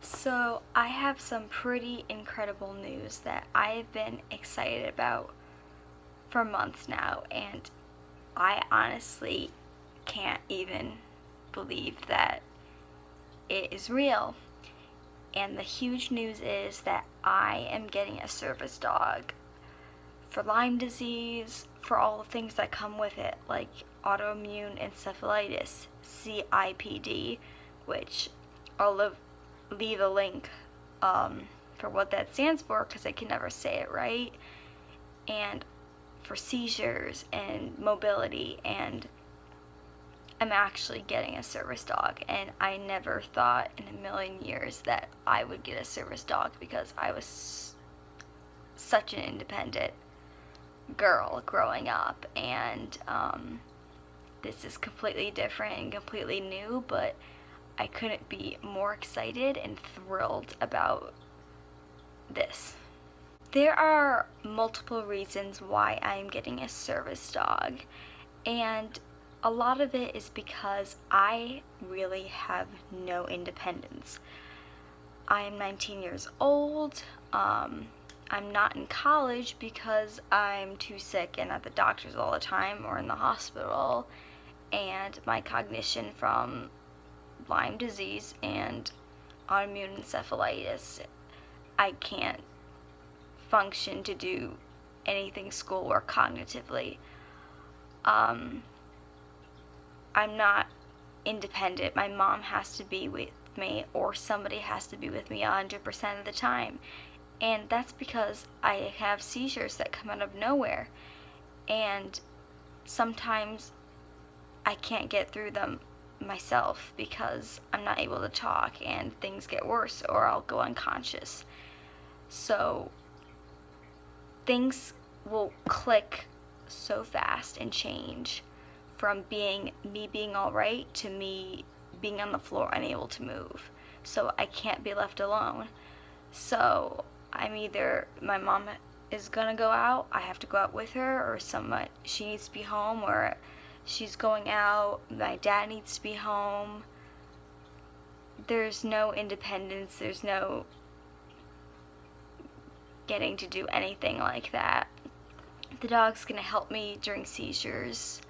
So, I have some pretty incredible news that I've been excited about for months now, and I honestly can't even believe that it is real. And the huge news is that I am getting a service dog for Lyme disease, for all the things that come with it, like autoimmune encephalitis, CIPD, which I'll leave a link for what that stands for because I can never say it right, and for seizures and mobility. And I'm actually getting a service dog, and I never thought in a million years that I would get a service dog because I was such an independent girl growing up, and this is completely different and completely new, but I couldn't be more excited and thrilled about this. There are multiple reasons why I'm getting a service dog, and a lot of it is because I really have no independence. I am 19 years old. I'm not in college because I'm too sick and at the doctor's all the time or in the hospital, and my cognition from Lyme disease and autoimmune encephalitis, I can't function to do anything schoolwork cognitively. I'm not independent. My mom has to be with me, or somebody has to be with me 100% of the time. And that's because I have seizures that come out of nowhere. And sometimes I can't get through them myself because I'm not able to talk, and things get worse or I'll go unconscious. So things will click so fast and change from me being all right to me being on the floor unable to move. So I can't be left alone. So I'm either, my mom is gonna go out, I have to go out with her, or she needs to be home, or she's going out, my dad needs to be home. There's no independence, there's no getting to do anything like that. The dog's gonna help me during seizures.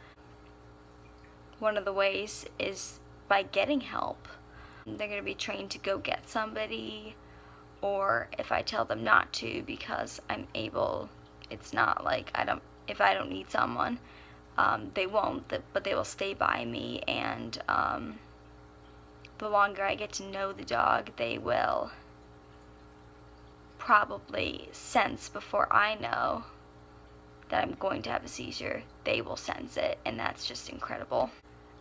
One of the ways is by getting help. They're gonna be trained to go get somebody, or if I tell them not to because I'm able, it's not like if I don't need someone, they won't, but they will stay by me, and the longer I get to know the dog, they will probably sense before I know that I'm going to have a seizure. They will sense it, and that's just incredible.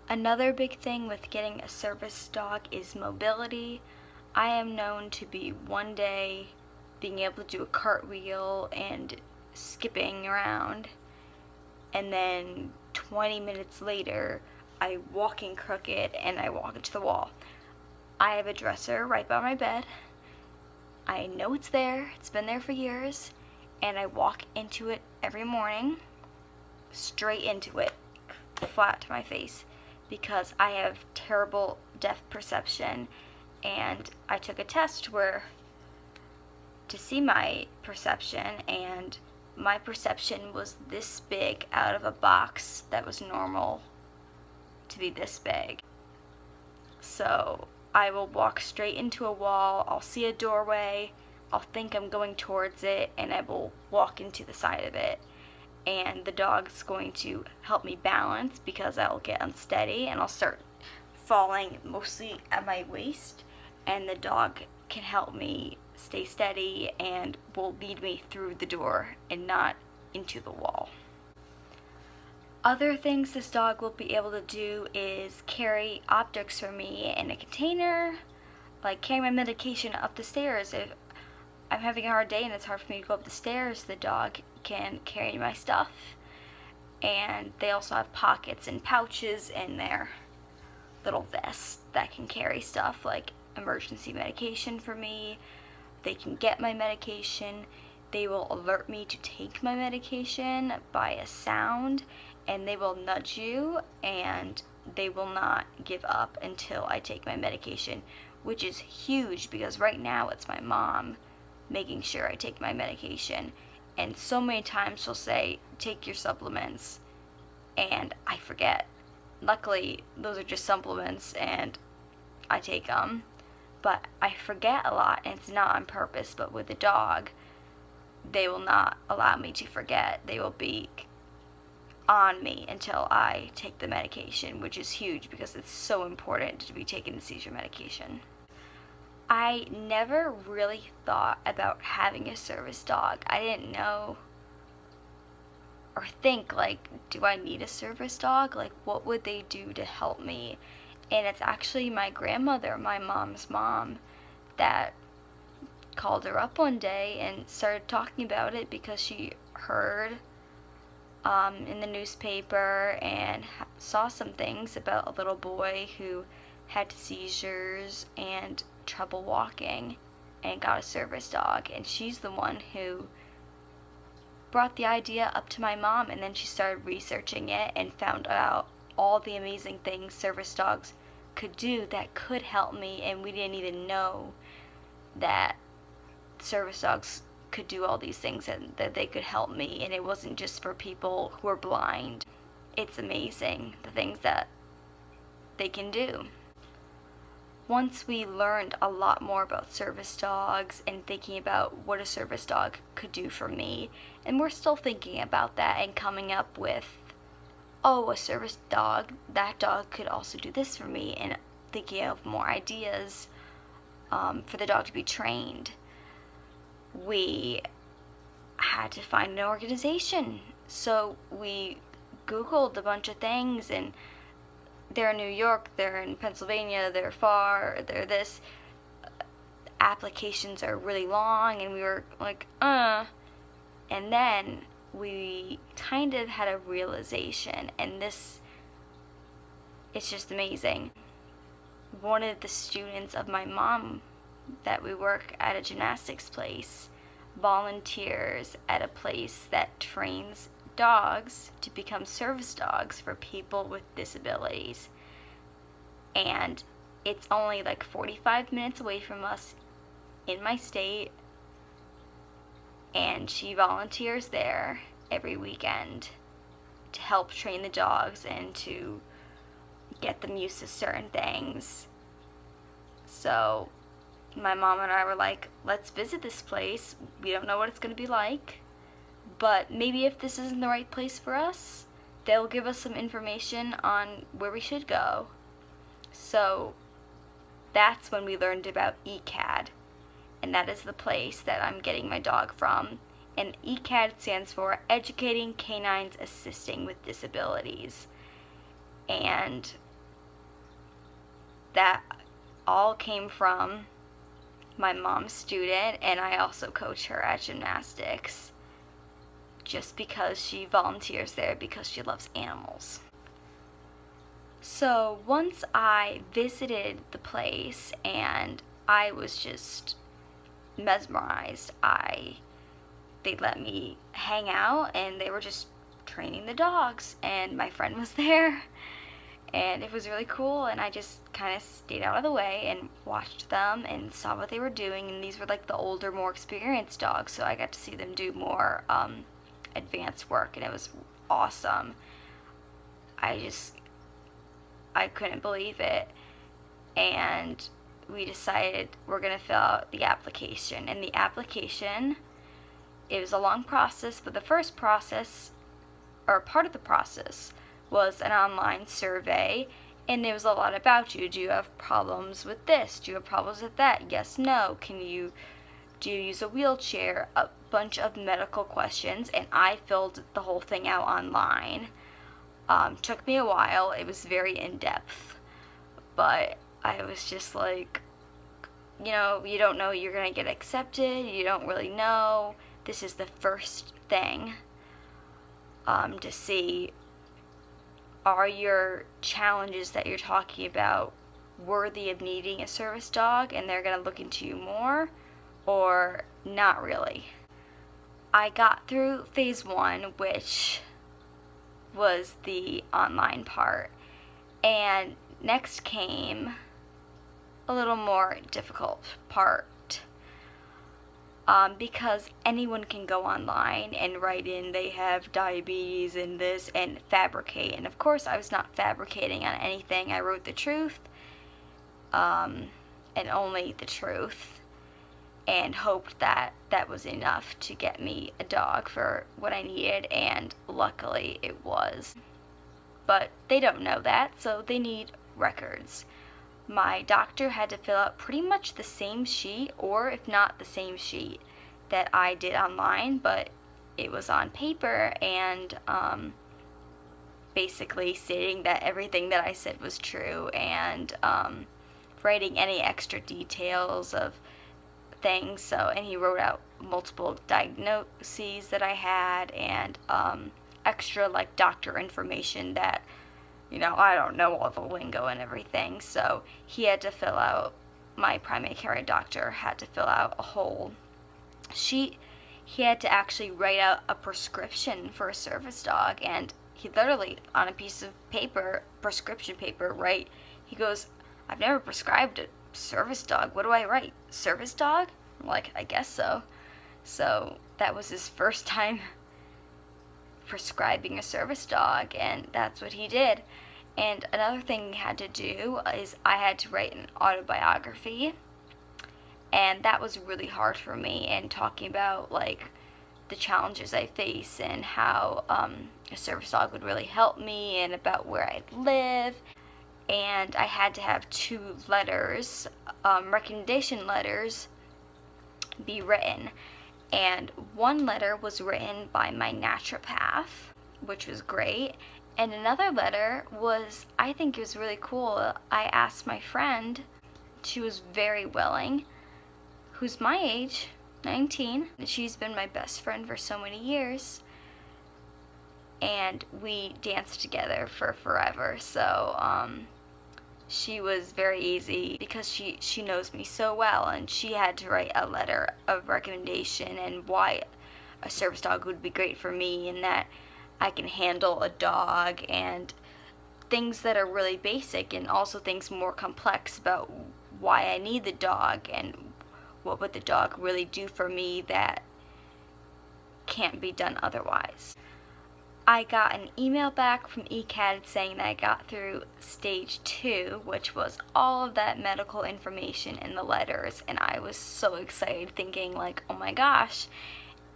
Another big thing with getting a service dog is mobility. I am known to be one day being able to do a cartwheel and skipping around, and then 20 minutes later I walking crooked and I walk into the wall. I have a dresser right by my bed. I know it's there, it's been there for years, and I walk into it every morning, straight into it, flat to my face, because I have terrible depth perception. And I took a test to see my perception, and my perception was this big out of a box that was normal to be this big. So I will walk straight into a wall, I'll see a doorway, I'll think I'm going towards it, and I will walk into the side of it. And the dog's going to help me balance because I'll get unsteady and I'll start falling mostly at my waist, and the dog can help me stay steady and will lead me through the door and not into the wall. Other things this dog will be able to do is carry objects for me in a container, like carry my medication up the stairs. If I'm having a hard day and it's hard for me to go up the stairs, the dog can carry my stuff. And they also have pockets and pouches in their little vest that can carry stuff like emergency medication for me. They can get my medication. They will alert me to take my medication by a sound, and they will nudge you, and they will not give up until I take my medication, which is huge because right now it's my mom making sure I take my medication. And so many times she'll say, take your supplements, and I forget. Luckily, those are just supplements and I take them, but I forget a lot, and it's not on purpose. But with the dog, they will not allow me to forget. They will be on me until I take the medication, which is huge because it's so important to be taking the seizure medication. I never really thought about having a service dog. I didn't know or think, like, do I need a service dog? Like, what would they do to help me? And it's actually my grandmother, my mom's mom, that called her up one day and started talking about it because she heard in the newspaper and saw some things about a little boy who had seizures and trouble walking and got a service dog. And she's the one who brought the idea up to my mom, and then she started researching it and found out all the amazing things service dogs could do that could help me, and we didn't even know that service dogs could do all these things and that they could help me. And it wasn't just for people who are blind. It's amazing the things that they can do. Once we learned a lot more about service dogs and thinking about what a service dog could do for me, and we're still thinking about that and coming up with, oh, a service dog, that dog could also do this for me, and thinking of more ideas for the dog to be trained. We had to find an organization. So we Googled a bunch of things, and they're in New York, they're in Pennsylvania, they're far, they're this. Applications are really long, and we were like, And then we kind of had a realization, and this is just amazing. One of the students of my mom that we work at a gymnastics place volunteers at a place that trains dogs to become service dogs for people with disabilities. And it's only like 45 minutes away from us in my state, and she volunteers there every weekend to help train the dogs and to get them used to certain things. So my mom and I were like, let's visit this place. We don't know what it's going to be like, but maybe if this isn't the right place for us, they'll give us some information on where we should go. So that's when we learned about ECAD, and that is the place that I'm getting my dog from. And ECAD stands for Educating Canines Assisting with Disabilities. And that all came from my mom's student, and I also coach her at gymnastics just because she volunteers there because she loves animals. So once I visited the place, and I was just mesmerized. They let me hang out, and they were just training the dogs, and my friend was there, and it was really cool. And I just kind of stayed out of the way and watched them and saw what they were doing. And these were like the older, more experienced dogs, so I got to see them do more advanced work, and it was awesome. I couldn't believe it. And we decided we're going to fill out the application. And the application, it was a long process, but the first process, or part of the process, was an online survey, and it was a lot about you. Do you have problems with this? Do you have problems with that? Yes, no. Do you use a wheelchair? A bunch of medical questions, and I filled the whole thing out online. Took me a while. It was very in-depth, but I was just like, you don't know you're going to get accepted. You don't really know. This is the first thing to see, are your challenges that you're talking about worthy of needing a service dog, and they're going to look into you more, or not really. I got through phase 1, which was the online part, and next came a little more difficult part. Because anyone can go online and write in they have diabetes and this and fabricate. And of course I was not fabricating on anything. I wrote the truth, and only the truth, and hoped that that was enough to get me a dog for what I needed, and luckily it was. But they don't know that, so they need records. My doctor had to fill out pretty much the same sheet, or if not the same sheet that I did online, but it was on paper, and basically stating that everything that I said was true, and writing any extra details of things. So, and he wrote out multiple diagnoses that I had, and extra like doctor information that, you know, I don't know all the lingo and everything. So he had to fill out, my primary care doctor had to fill out a whole sheet. He had to actually write out a prescription for a service dog, and he literally, on a piece of paper, prescription paper, he goes, I've never prescribed a service dog. What do I write? Service dog? I'm like, I guess so. So that was his first time prescribing a service dog, and that's what he did. And another thing he had to do is I had to write an autobiography, and that was really hard for me, and talking about like the challenges I face and how a service dog would really help me, and about where I live. And I had to have 2 letters, recommendation letters, be written. And one letter was written by my naturopath, which was great. And another letter was, I think it was really cool. I asked my friend, she was very willing, who's my age, 19. She's been my best friend for so many years. And we danced together for forever. So, she was very easy because she knows me so well, and she had to write a letter of recommendation and why a service dog would be great for me, and that I can handle a dog, and things that are really basic, and also things more complex about why I need the dog and what would the dog really do for me that can't be done otherwise. I got an email back from ECAD saying that I got through stage 2, which was all of that medical information in the letters, and I was so excited, thinking like, oh my gosh,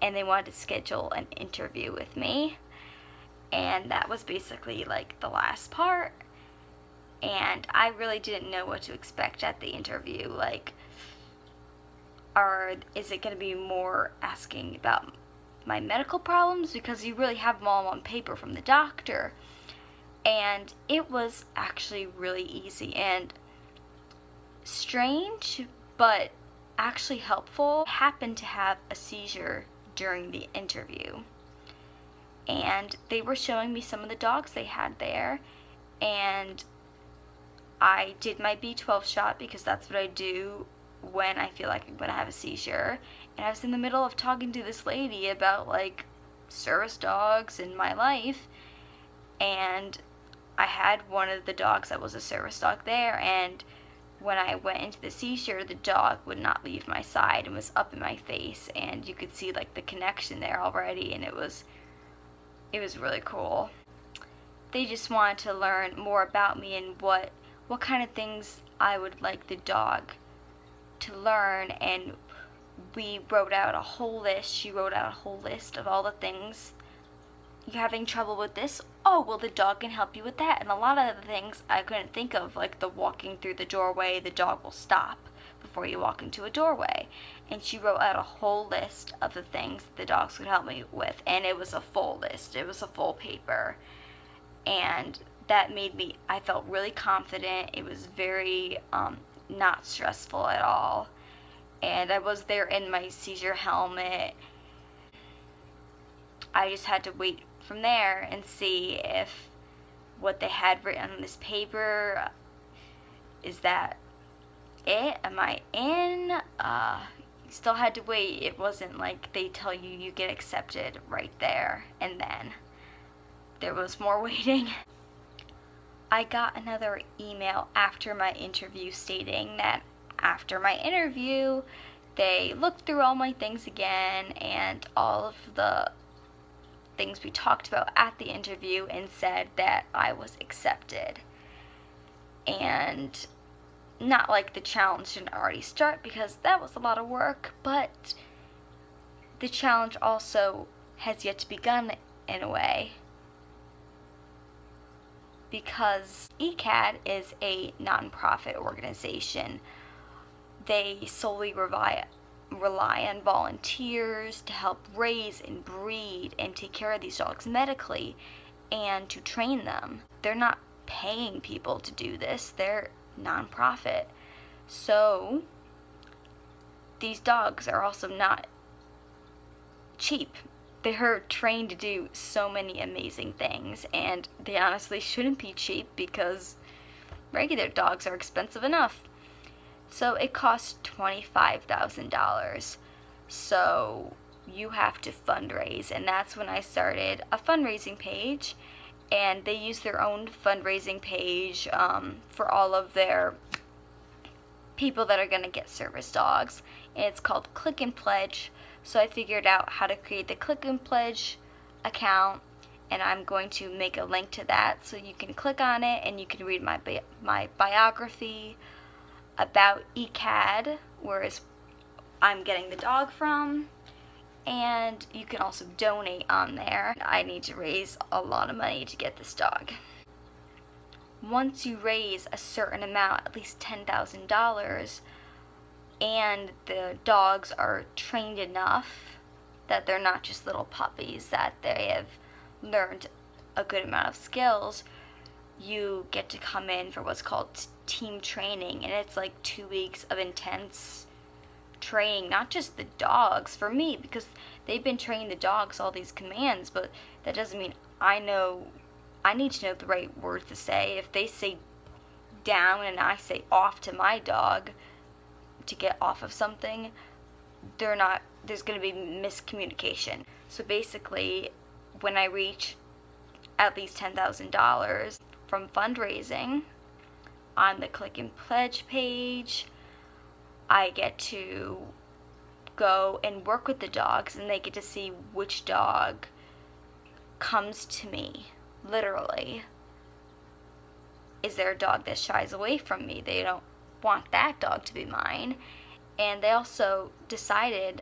and they wanted to schedule an interview with me, and that was basically like the last part, and I really didn't know what to expect at the interview. Like, is it going to be more asking about my medical problems, because you really have them all on paper from the doctor? And it was actually really easy and strange, but actually helpful. I happened to have a seizure during the interview, and they were showing me some of the dogs they had there, and I did my B12 shot because that's what I do when I feel like I'm going to have a seizure. And I was in the middle of talking to this lady about like service dogs in my life, and I had one of the dogs that was a service dog there, and when I went into the seizure, the dog would not leave my side and was up in my face, and you could see like the connection there already, and it was really cool. They just wanted to learn more about me and what kind of things I would like the dog to learn, and we wrote out a whole list. She wrote out a whole list of all the things. You're having trouble with this? Oh, well, the dog can help you with that. And a lot of the things I couldn't think of, like the walking through the doorway, the dog will stop before you walk into a doorway. And she wrote out a whole list of the things the dogs could help me with, and it was a full list. It was a full paper, and that made me, I felt really confident. It was very not stressful at all. And I was there in my seizure helmet. I just had to wait from there and see if what they had written on this paper, is that it? Am I in? Still had to wait. It wasn't like they tell you you get accepted right there and then. There was more waiting. I got another email after my interview stating that after my interview, they looked through all my things again and all of the things we talked about at the interview and said that I was accepted. And not like the challenge didn't already start, because that was a lot of work, but the challenge also has yet to begun in a way, because ECAD is a nonprofit organization. They solely rely on volunteers to help raise and breed and take care of these dogs medically and to train them. They're not paying people to do this. They're nonprofit. So these dogs are also not cheap. They're trained to do so many amazing things, and they honestly shouldn't be cheap because regular dogs are expensive enough. So it costs $25,000. So you have to fundraise, and that's when I started a fundraising page, and they use their own fundraising page for all of their people that are going to get service dogs, and it's called Click and Pledge. So I figured out how to create the Click and Pledge account, and I'm going to make a link to that so you can click on it and you can read my biography about ECAD, where I'm getting the dog from, and you can also donate on there. I need to raise a lot of money to get this dog. Once you raise a certain amount, at least $10,000, and the dogs are trained enough that they're not just little puppies, that they have learned a good amount of skills, you get to come in for what's called team training, and it's like 2 weeks of intense training, not just the dogs, for me, because they've been training the dogs all these commands, but that doesn't mean I need to know the right words to say. If they say down and I say off to my dog to get off of something, there's going to be miscommunication. So basically, when I reach at least $10,000 from fundraising on the Click and Pledge page, I get to go and work with the dogs, and they get to see which dog comes to me, literally. Is there a dog that shies away from me? They don't want that dog to be mine. And they also decided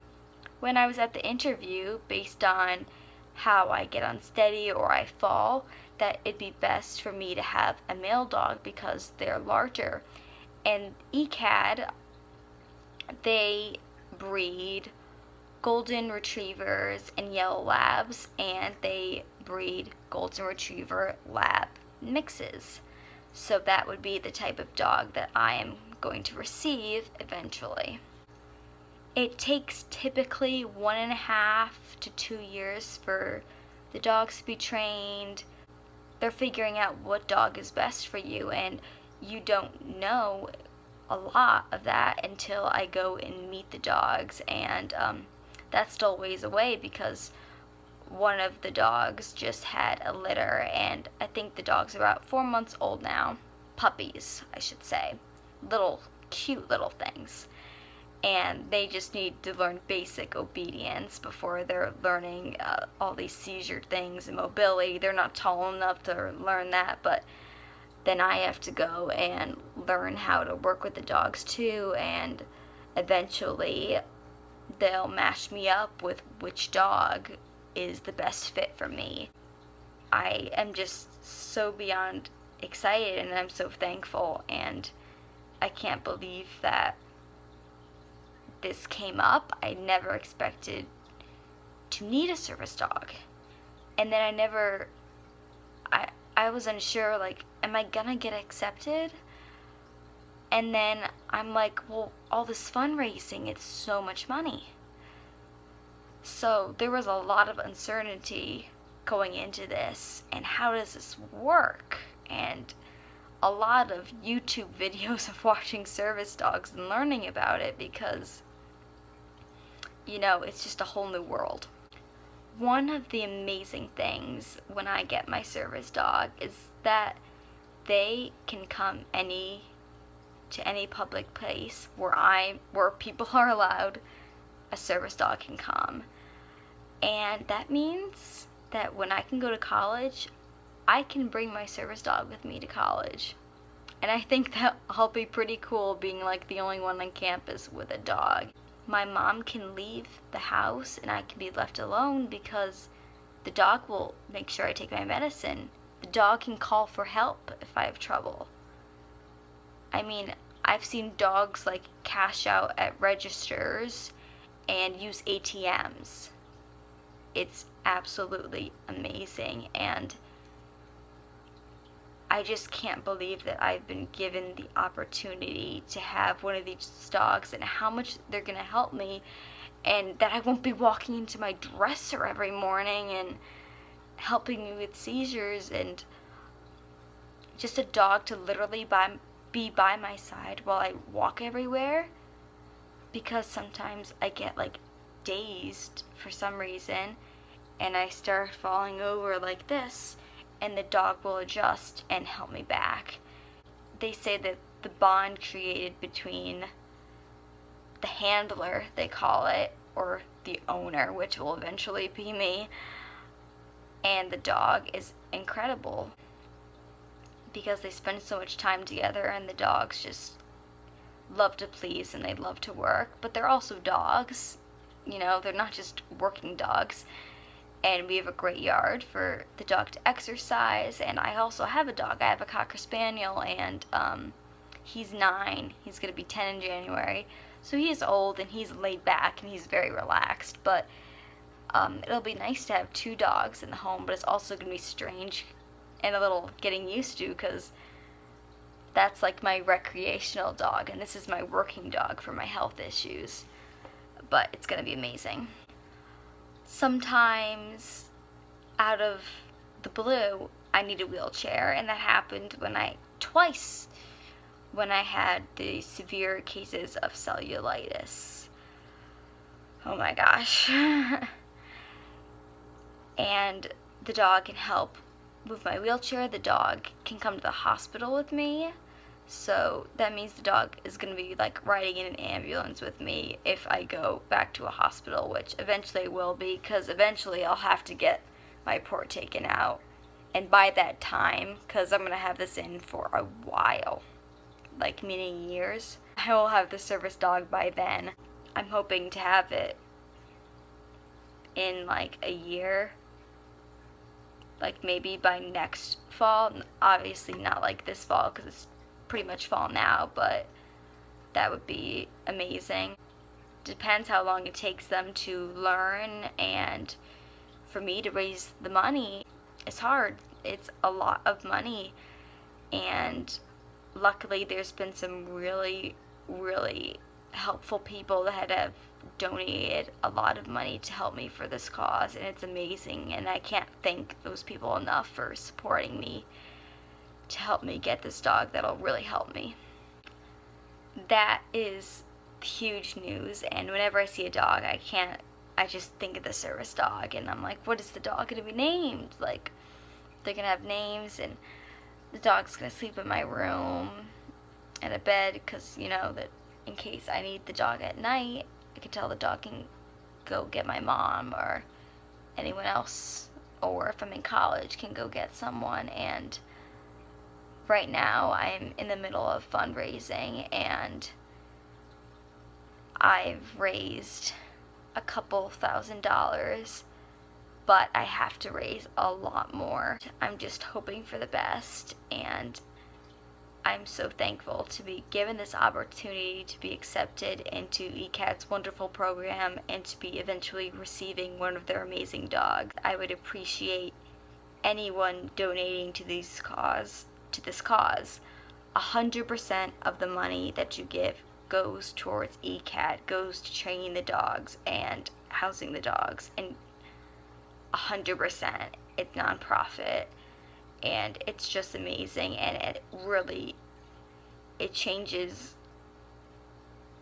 when I was at the interview, based on how I get unsteady or I fall, that it'd be best for me to have a male dog because they're larger. And ECAD, they breed golden retrievers and yellow labs, and they breed golden retriever lab mixes. So that would be the type of dog that I am going to receive eventually. It takes typically 1.5 to 2 years for the dogs to be trained. They're figuring out what dog is best for you, and you don't know a lot of that until I go and meet the dogs, and that's still ways away because one of the dogs just had a litter, and I think the dog's about 4 months old now. Puppies, I should say. Little, cute little things. And they just need to learn basic obedience before they're learning all these seizure things and mobility. They're not tall enough to learn that, but then I have to go and learn how to work with the dogs too, and eventually they'll match me up with which dog is the best fit for me. I am just so beyond excited, and I'm so thankful, and I can't believe that this came up. I never expected to need a service dog. And then I was unsure, like, am I gonna get accepted? And then I'm like, well, all this fundraising, it's so much money. So there was a lot of uncertainty going into this, and how does this work? And a lot of YouTube videos of watching service dogs and learning about it, because it's just a whole new world. One of the amazing things when I get my service dog is that they can come to any public place where people are allowed, a service dog can come. And that means that when I can go to college, I can bring my service dog with me to college. And I think that'll be pretty cool, being like the only one on campus with a dog. My mom can leave the house and I can be left alone because the dog will make sure I take my medicine. The dog can call for help if I have trouble. I mean, I've seen dogs like cash out at registers and use ATMs. It's absolutely amazing, and I just can't believe that I've been given the opportunity to have one of these dogs and how much they're going to help me, and that I won't be walking into my dresser every morning and helping me with seizures, and just a dog to literally be by my side while I walk everywhere, because sometimes I get like dazed for some reason and I start falling over like this, and the dog will adjust and help me back. They say that the bond created between the handler, they call it, or the owner, which will eventually be me, and the dog is incredible, because they spend so much time together, and the dogs just love to please and they love to work, but they're also dogs, they're not just working dogs. And we have a great yard for the dog to exercise, and I also have a dog. I have a Cocker Spaniel, and he's 9. He's going to be 10 in January. So he is old, and he's laid back, and he's very relaxed. But it'll be nice to have 2 dogs in the home, but it's also going to be strange and a little getting used to, because that's like my recreational dog, and this is my working dog for my health issues. But it's going to be amazing. Sometimes, out of the blue, I need a wheelchair, and that happened twice when I had the severe cases of cellulitis. Oh my gosh. And the dog can help move my wheelchair. The dog can come to the hospital with me. So that means the dog is going to be like riding in an ambulance with me if I go back to a hospital, which eventually will be, because eventually I'll have to get my port taken out. And by that time, because I'm going to have this in for a while, like meaning years, I will have the service dog by then. I'm hoping to have it in like a year, like maybe by next fall. Obviously not like this fall, because it's pretty much fall now, but that would be amazing. Depends how long it takes them to learn, and for me to raise the money, it's hard. It's a lot of money, and luckily there's been some really, really helpful people that have donated a lot of money to help me for this cause, and it's amazing, and I can't thank those people enough for supporting me to help me get this dog that'll really help me. That is huge news, and whenever I see a dog, I just think of the service dog, and I'm like, what is the dog going to be named? Like, they're going to have names, and the dog's going to sleep in my room in a bed, because, that in case I need the dog at night, I can tell the dog can go get my mom or anyone else, or if I'm in college, can go get someone. And right now I'm in the middle of fundraising, and I've raised a couple $1,000s, but I have to raise a lot more. I'm just hoping for the best, and I'm so thankful to be given this opportunity to be accepted into ECAD's wonderful program and to be eventually receiving one of their amazing dogs. I would appreciate anyone donating to this cause. 100% of the money that you give goes towards ECAD, goes to training the dogs and housing the dogs, and 100% it's nonprofit, and it's just amazing, and it changes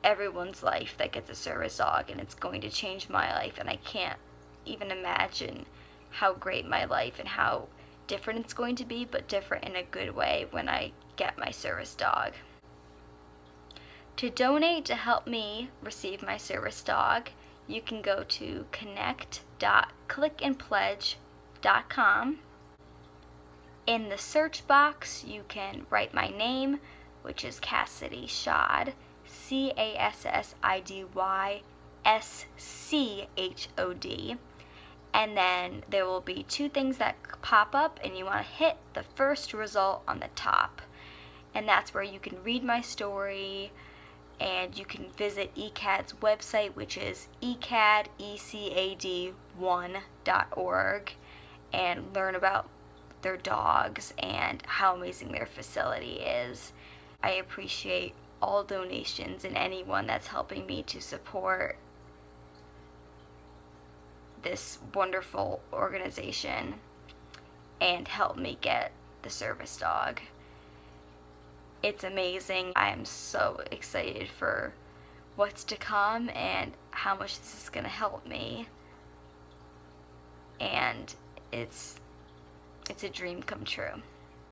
everyone's life that gets a service dog, and it's going to change my life, and I can't even imagine how great my life and how different it's going to be, but different in a good way when I get my service dog. To donate to help me receive my service dog, you can go to connect.clickandpledge.com. In the search box, you can write my name, which is Cassidy Schod, CASSIDYSCHOD. And then there will be two things that pop up, and you want to hit the first result on the top. And that's where you can read my story, and you can visit ECAD's website, which is ECAD1.org, and learn about their dogs and how amazing their facility is. I appreciate all donations and anyone that's helping me to support this wonderful organization and help me get the service dog. It's amazing. I am so excited for what's to come and how much this is going to help me. And it's a dream come true.